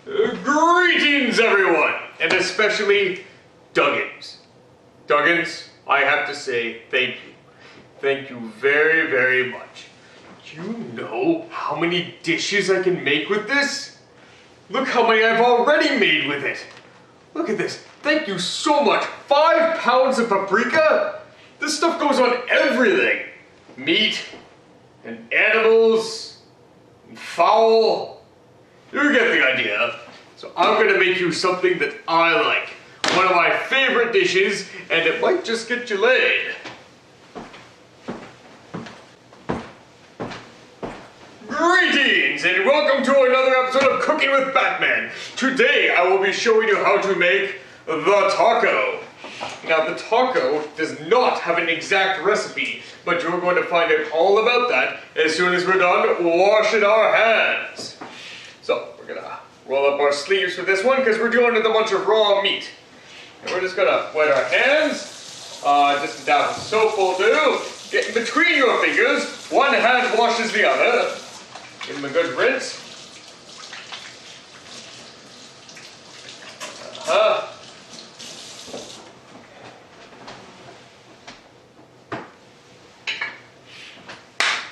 Greetings, everyone, and especially Duggins. Duggins, I have to say thank you. Thank you very, very much. Do you know how many dishes I can make with this? Look how many I've already made with it. Look at this. Thank you so much. 5 pounds of paprika? This stuff goes on everything. Meat, and animals, and fowl. You get the idea. So I'm gonna make you something that I like. One of my favorite dishes, and it might just get you laid. Greetings, and welcome to another episode of Cooking with Batman. Today I will be showing you how to make the taco. Now the taco does not have an exact recipe, but you're going to find out all about that as soon as we're done washing our hands. So we're gonna roll up our sleeves for this one because we're doing it with a bunch of raw meat. And we're just gonna wet our hands. Just a dab of soap will do. Get in between your fingers. One hand washes the other. Give them a good rinse.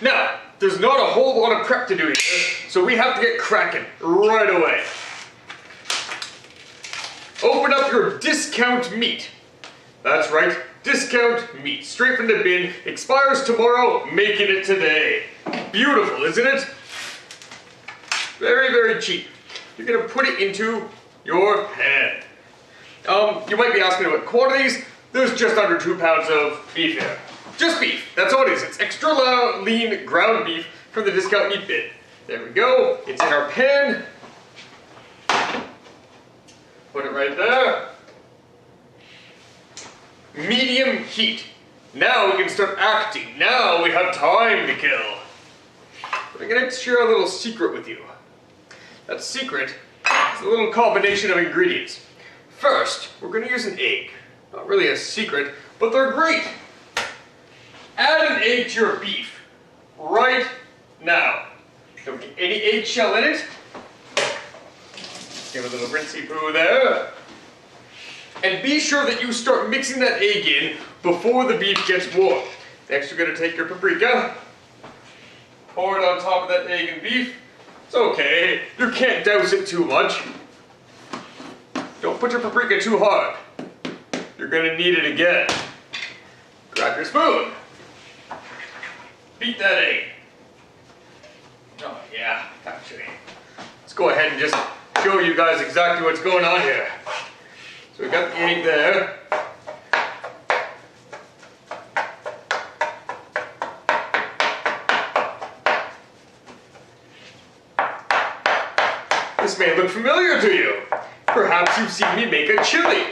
Now, there's not a whole lot of prep to do here, so we have to get cracking right away. Open up your discount meat. That's right, discount meat. Straight from the bin, expires tomorrow, making it today. Beautiful, isn't it? Very, very cheap. You're gonna put it into your pan. You might be asking about quantities. There's just under 2 pounds of beef here. Just beef, that's all it is. It's extra lean ground beef from the discount meat bin. There we go, it's in our pan. Put it right there. Medium heat. Now we can start acting. Now we have time to kill. But I'm gonna share a little secret with you. That secret is a little combination of ingredients. First, we're gonna use an egg. Not really a secret, but they're great. Add an egg to your beef right now. Don't get any eggshell in it. Give a little rinsey poo there. And be sure that you start mixing that egg in before the beef gets warm. Next, you're gonna take your paprika, pour it on top of that egg and beef. It's okay, you can't douse it too much. Don't put your paprika too hard. You're gonna need it again. Grab your spoon. Beat that egg. Oh yeah, actually. Let's go ahead and just show you guys exactly what's going on here. So we got the egg there. This may look familiar to you. Perhaps you've seen me make a chili.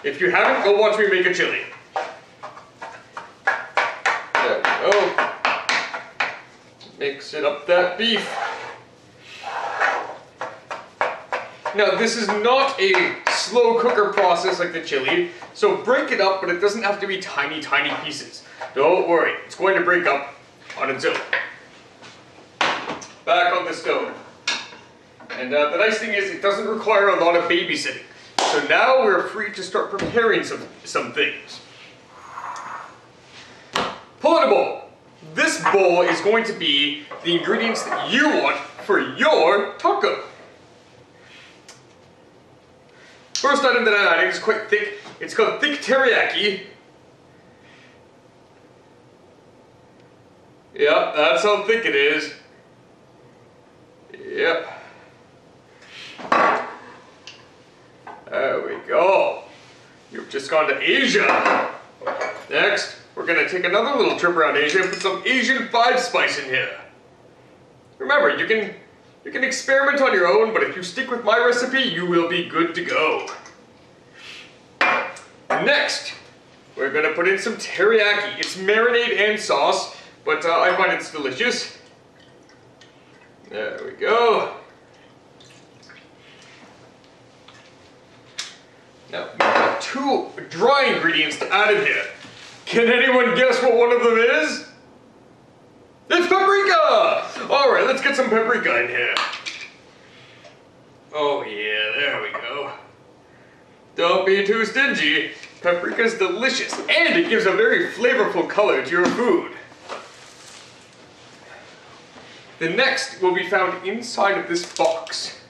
If you haven't, go watch me make a chili. There we go. Mix it up that beef. Now this is not a slow cooker process like the chili, so break it up, but it doesn't have to be tiny, tiny pieces. Don't worry, it's going to break up on its own. Back on the stove. And the nice thing is it doesn't require a lot of babysitting. So now we're free to start preparing some things. Pull in a bowl. This bowl is going to be the ingredients that you want for your taco. First item that I'm adding is quite thick. It's called thick teriyaki. Yep, that's how thick it is. Yep. There we go. You've just gone to Asia. Next, we're gonna take another little trip around Asia and put some Asian 5 spice in here. Remember, you can experiment on your own, but if you stick with my recipe, you will be good to go. Next, we're gonna put in some teriyaki. It's marinade and sauce, but I find it's delicious. There we go. Now, we have 2 dry ingredients to add in here. Can anyone guess what one of them is? It's paprika! Alright, let's get some paprika in here. Oh yeah, there we go. Don't be too stingy. Paprika's delicious, and it gives a very flavorful color to your food. The next will be found inside of this box.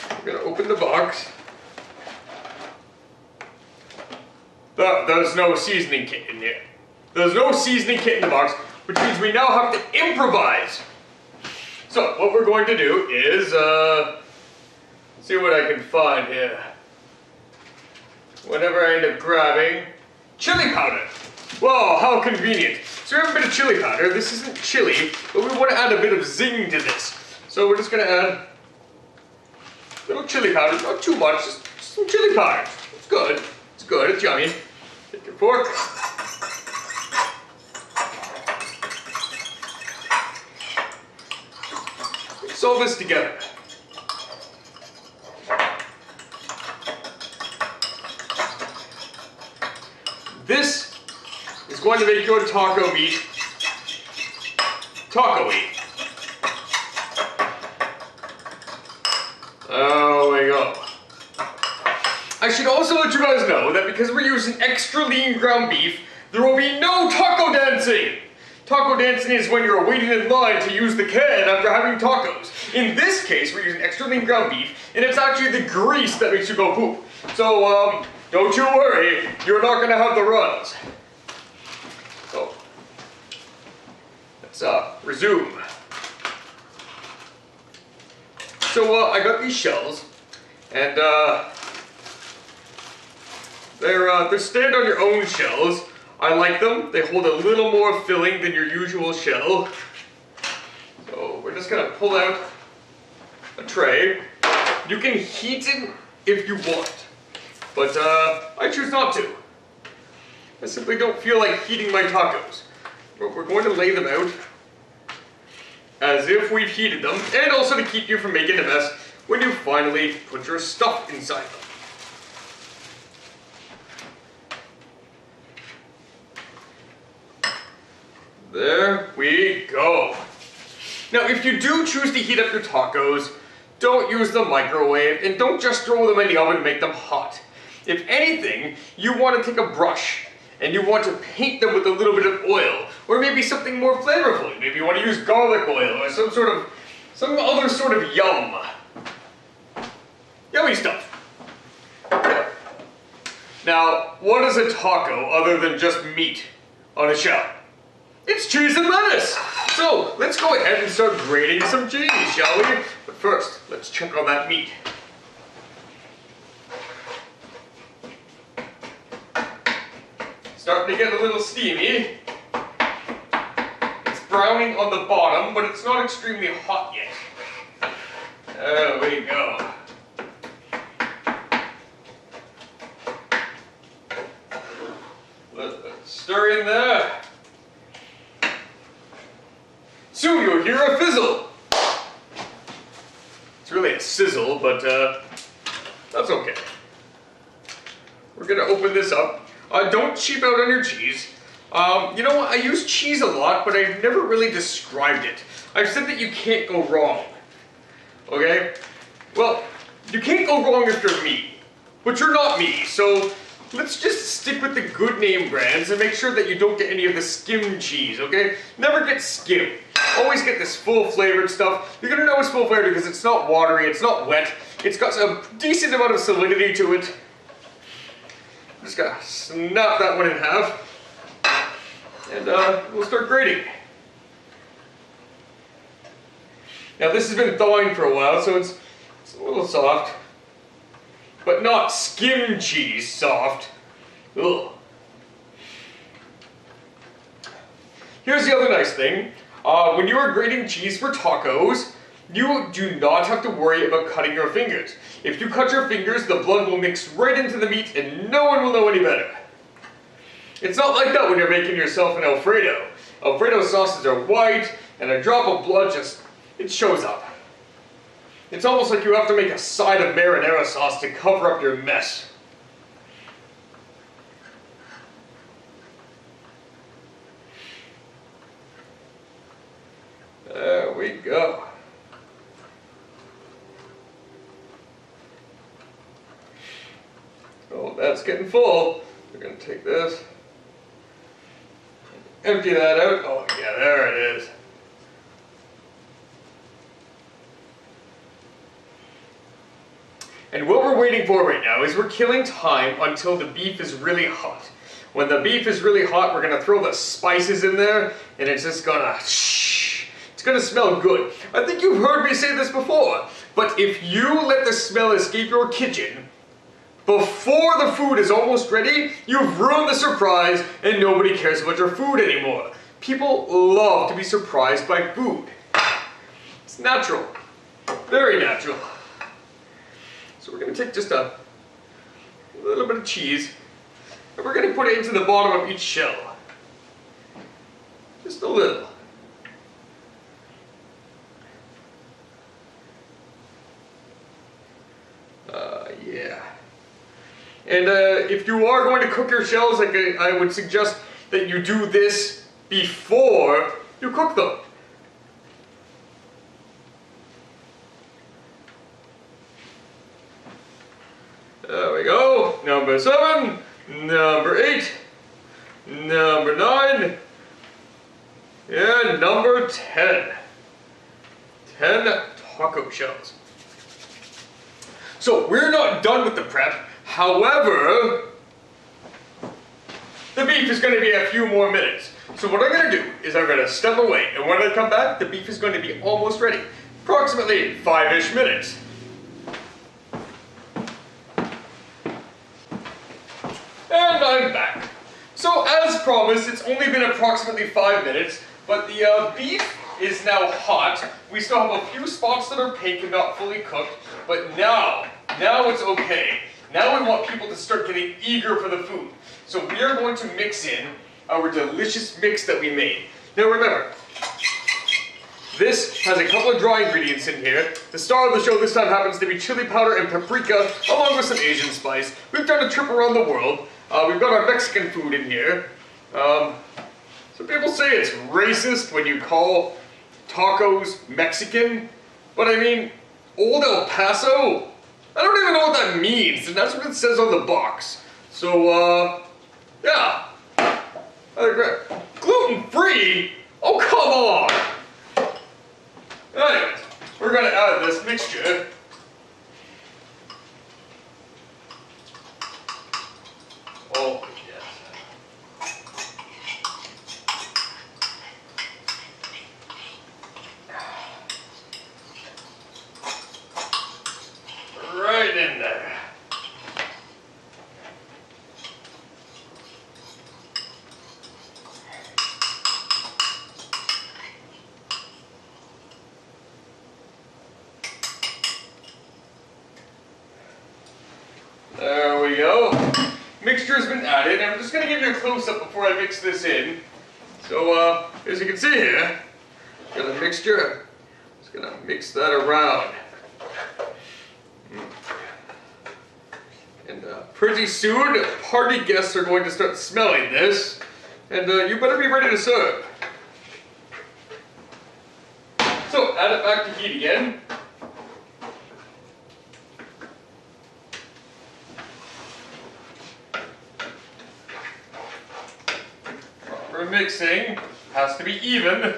I'm gonna open the box. There's no seasoning kit in here. There's no seasoning kit in the box, which means we now have to improvise. So what we're going to do is, see what I can find here. Whenever I end up grabbing chili powder. Whoa, how convenient. So we have a bit of chili powder. This isn't chili, but we want to add a bit of zing to this. So we're just going to add a little chili powder, not too much, just some chili powder. It's good. It's good. It's yummy. Take your fork. Mix all this together. This is going to make your taco meat taco-y. There we go. I should also let you guys know that because we're using extra lean ground beef, there will be no taco dancing. Taco dancing is when you're waiting in line to use the can after having tacos. In this case, we're using extra lean ground beef, and it's actually the grease that makes you go poop. So, don't you worry, you're not gonna have the runs. So, let's resume. So I got these shells, and they're stand on your own shells. I like them. They hold a little more filling than your usual shell. So we're just gonna pull out a tray. You can heat it if you want, but I choose not to. I simply don't feel like heating my tacos. But we're going to lay them out as if we've heated them, and also to keep you from making a mess when you finally put your stuff inside them. There we go. Now, if you do choose to heat up your tacos, don't use the microwave, and don't just throw them in the oven to make them hot. If anything, you want to take a brush, and you want to paint them with a little bit of oil, or maybe something more flavorful. Maybe you want to use garlic oil, or some other sort of yummy stuff. Now, what is a taco other than just meat on a shell? It's cheese and lettuce! So, let's go ahead and start grating some cheese, shall we? But first, let's check on that meat. Starting to get a little steamy. It's browning on the bottom, but it's not extremely hot yet. There we go. Let's stir in there. Soon you'll hear a fizzle. It's really a sizzle, but that's okay. We're gonna open this up. Don't cheap out on your cheese. You know what, I use cheese a lot, but I've never really described it. I've said that you can't go wrong. Okay? Well, you can't go wrong if you're me. But you're not me, so let's just stick with the good name brands and make sure that you don't get any of the skim cheese, okay? Never get skim. Always get this full flavored stuff. You're gonna know it's full flavored because it's not watery, it's not wet. It's got a decent amount of solidity to it. I'm just gonna snap that one in half. And we'll start grating. Now this has been thawing for a while, so it's a little soft. But not skim cheese soft. Ugh. Here's the other nice thing. When you are grating cheese for tacos, you do not have to worry about cutting your fingers. If you cut your fingers, the blood will mix right into the meat and no one will know any better. It's not like that when you're making yourself an Alfredo. Alfredo sauces are white and a drop of blood it shows up. It's almost like you have to make a side of marinara sauce to cover up your mess. There we go. that's getting full. We're gonna take this, empty that out. Oh yeah, there it is. And what we're waiting for right now is we're killing time until the beef is really hot. When the beef is really hot, we're gonna throw the spices in there, and it's just gonna shh. It's gonna smell good. I think you've heard me say this before, but if you let the smell escape your kitchen before the food is almost ready, you've ruined the surprise and nobody cares about your food anymore. People love to be surprised by food. It's natural, very natural. So we're gonna take just a little bit of cheese and we're gonna put it into the bottom of each shell. Just a little. Yeah. And if you are going to cook your shells, like I would suggest that you do this before you cook them. There we go. Number 7, number 8, number 9, and number 10. 10 taco shells. So we're not done with the prep. However, the beef is going to be a few more minutes. So what I'm going to do is I'm going to step away, and when I come back, the beef is going to be almost ready. Approximately 5-ish minutes. And I'm back. So as promised, it's only been approximately 5 minutes, but the beef is now hot. We still have a few spots that are pink and not fully cooked, but now it's okay. Now we want people to start getting eager for the food. So we are going to mix in our delicious mix that we made. Now remember, this has a couple of dry ingredients in here. The star of the show this time happens to be chili powder and paprika, along with some Asian spice. We've done a trip around the world. We've got our Mexican food in here. Some people say it's racist when you call tacos Mexican, but I mean, Old El Paso? I don't even know what that means, and that's what it says on the box. So, yeah. Gluten-free? Oh, come on! Anyways, we're gonna add this mixture. Oh, yes. Right in there. There we go. Mixture has been added, and I'm just going to give you a close-up before I mix this in. So, as you can see here, got a mixture. Just going to mix that around. And pretty soon, party guests are going to start smelling this, and you better be ready to serve. So, add it back to heat again. Proper mixing has to be even.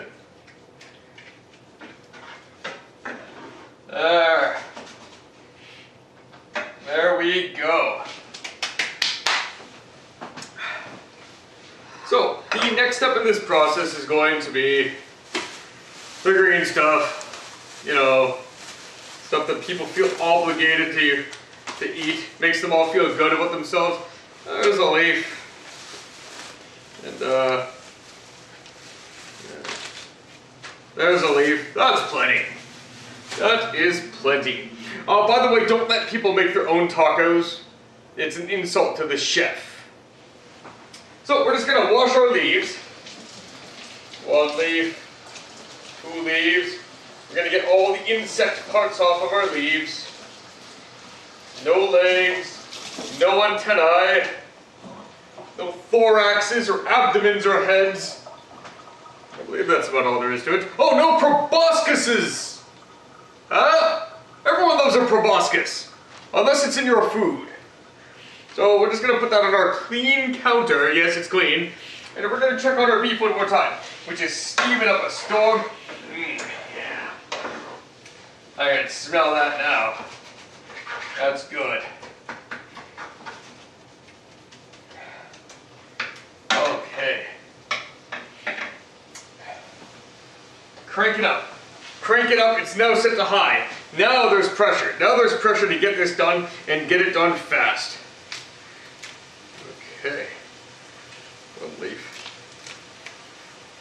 There we go. So, the next step in this process is going to be figuring stuff, you know, stuff that people feel obligated to eat, makes them all feel good about themselves. There's a leaf, and there's a leaf. That's plenty. That is plenty. By the way, don't let people make their own tacos. It's an insult to the chef. So we're just gonna wash our leaves. 1 leaf, 2 leaves. We're gonna get all the insect parts off of our leaves. No legs, no antennae, no thoraxes or abdomens or heads. I believe that's about all there is to it. Oh, no proboscises! Huh? Everyone loves a proboscis, unless it's in your food. So we're just gonna put that on our clean counter. Yes, it's clean. And we're gonna check on our beef one more time, which is steaming up a storm. Yeah. I can smell that now. That's good. Okay. Crank it up. Crank it up, it's now set to high. Now there's pressure. Now there's pressure to get this done and get it done fast. Okay. 1 leaf.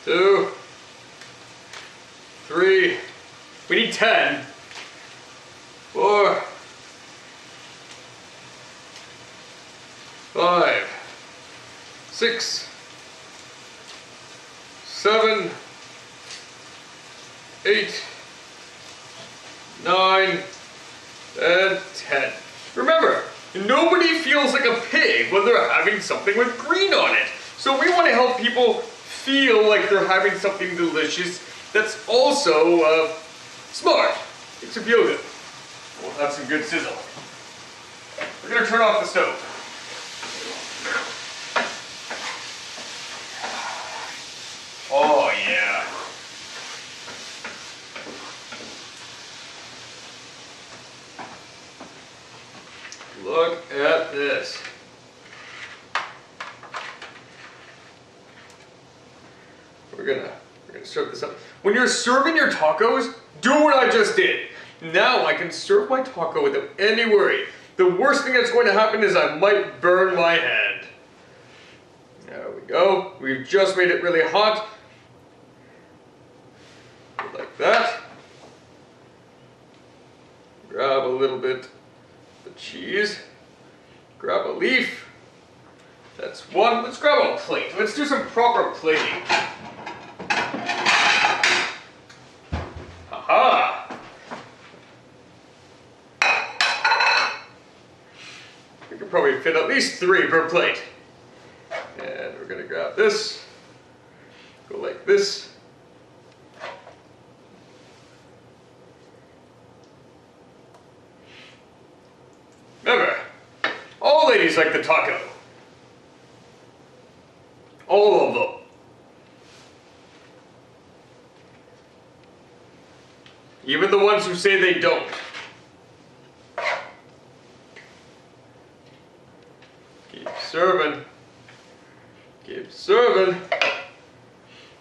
2. 3. We need 10. 4. 5. 6. 7. 8. 9. And 10. Remember, nobody feels like a pig when they're having something with green on it. So we want to help people feel like they're having something delicious that's also smart. It's a feel good. We'll have some good sizzle. We're going to turn off the stove. Oh yeah. Look at this. We're gonna serve this up. When you're serving your tacos, do what I just did. Now I can serve my taco without any worry. The worst thing that's going to happen is I might burn my hand. There we go. We've just made it really hot. Like that. Grab a little bit of the cheese. Grab a leaf. That's one. Let's grab a plate. Let's do some proper plating. Haha! We could probably fit at least 3 per plate. And we're gonna grab this. Go like this. Remember, all ladies like the taco. All of them. Even the ones who say they don't. Keep serving. Keep serving.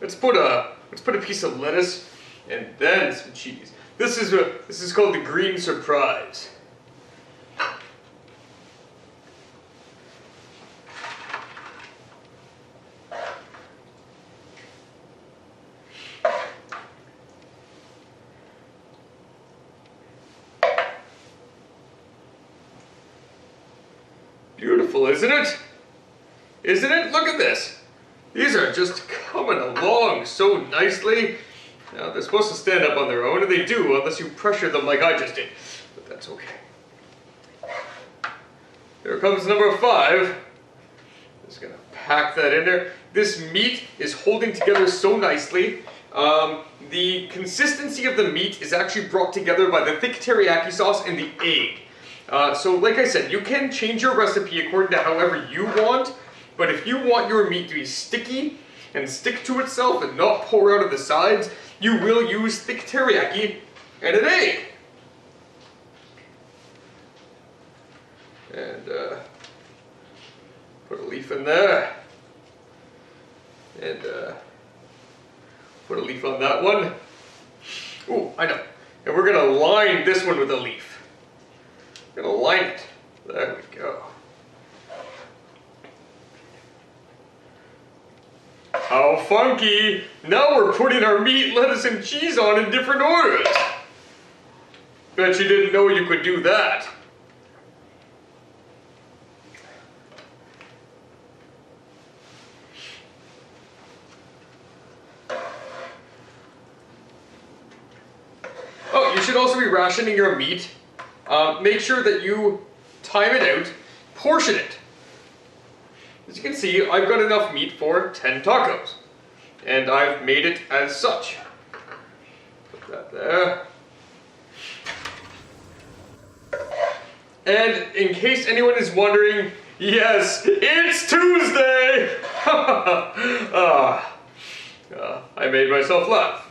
Let's put a piece of lettuce and then some cheese. This is called the green surprise. Beautiful, isn't it? Isn't it? Look at this. These are just coming along so nicely. Now, they're supposed to stand up on their own, and they do, unless you pressure them like I just did. But that's okay. Here comes number 5. Just gonna pack that in there. This meat is holding together so nicely. The consistency of the meat is actually brought together by the thick teriyaki sauce and the egg. So like I said, you can change your recipe according to however you want, but if you want your meat to be sticky and stick to itself and not pour out of the sides, you will use thick teriyaki and an egg. And put a leaf in there. And put a leaf on that one. Ooh, I know. And we're gonna line this one with a leaf. Gonna line it. There we go. How funky! Now we're putting our meat, lettuce, and cheese on in different orders. Bet you didn't know you could do that. Oh, you should also be rationing your meat. Make sure that you time it out, portion it. As you can see, I've got enough meat for 10 tacos, and I've made it as such. Put that there. And in case anyone is wondering, Yes, it's Tuesday! I made myself laugh.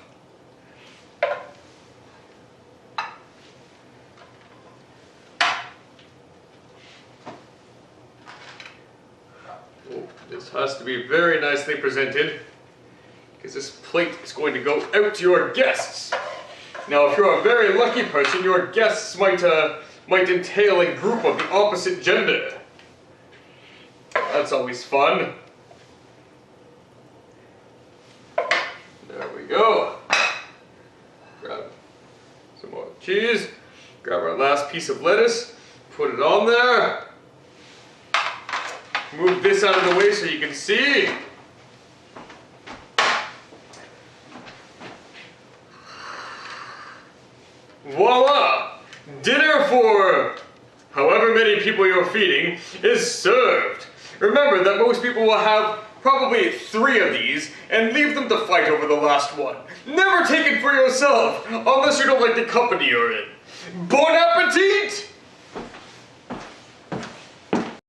Oh, this has to be very nicely presented, because this plate is going to go out to your guests. Now, if you're a very lucky person, your guests might entail a group of the opposite gender. That's always fun. There we go. Grab some more cheese. Grab our last piece of lettuce. Put it on there. Move this out of the way so you can see. Voila! Dinner for however many people you're feeding is served. Remember that most people will have probably 3 of these and leave them to fight over the last one. Never take it for yourself unless you don't like the company you're in. Bon appetit!